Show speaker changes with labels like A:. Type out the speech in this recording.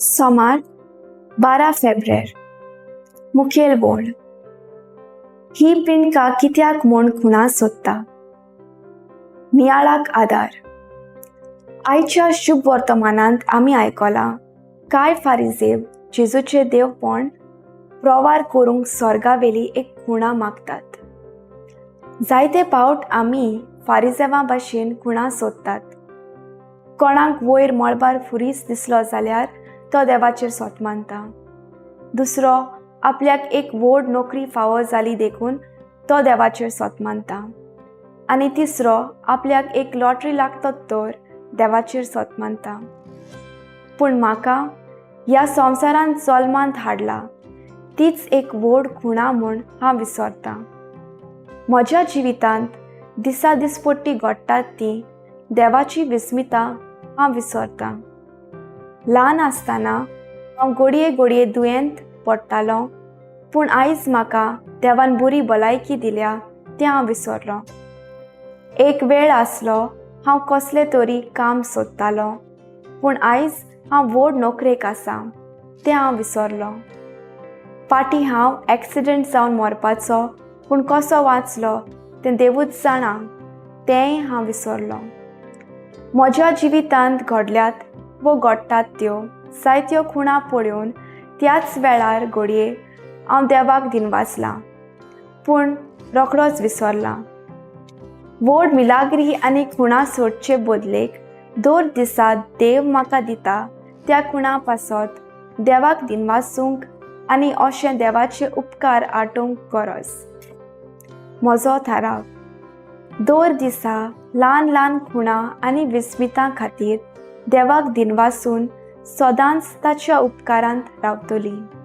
A: सोमार 12 फेब्रेर मुखेल बोड ही पिणका कित्याक म्हूण खुणा सोदता. नियाळाक आदार. आयच्या शुभ वर्तमानांत आमी आयकलां कांय फारिजेव जेजूचे देवपण प्रवार करूंक स्वर्गावेली एक खुणा मागतात. जायते पावट आमी फारिजेवां भाशेन खुणा सोदतात. कोणाक वयर मळबार फुरीस दिसलो जाल्यार तो देवाचेर सोत मानता. दुसरो आपल्याक एक व्हड नोकरी फावो जाली देखून तो देवाचेर सोत मानता. आनी तिसरो आपल्याक एक लॉटरी लागता तर देवाचेर सोत मानता. पूण म्हाका ह्या संवसारांत जल्मांत हाडला तीच एक व्हड खुणा म्हूण हांव विसरतां. म्हज्या जिवितांत दिसा दिसपट्टी घडटात ती देवाची विस्मितां हांव विसरतां. ल्हान आसतना हांव घडये घडये दुयेंत पडटालों, पूण आयज म्हाका देवान बरी भलायकी दिल्या तें हांव विसरलों. एक वेळ आसलो हांव कसलें तरी काम सोदतालों, पूण आयज हांव व्हड नोकरेक आसां तें हांव विसरलों. फाटीं हांव एक्सिडेंट जावन मरपाचो, पूण कसो वाचलो तें देवूच जाणा तेंय हांव विसरलों. म्हज्या जिवितांत घडल्यात वो घडटात त्यो जायत्यो खुणा पळोवन त्याच वेळार घडये हांव देवाक दिनवाजलां, पूण रोखडोच विसरलां. व्हड मिलाग्री आनी खुणा सोडचे बदलेक दर दिसा देव म्हाका दिता त्या खुणा पासत देवाक दिनवासूंक आनी अशें देवाचे उपकार आटोवंक गरज. म्हजो थाराव. दर दिसा ल्हान ल्हान खुणा आनी विस्मितां खातीर देवाक दिनवासून सदांच ताच्या उपकारांत रावतलीं.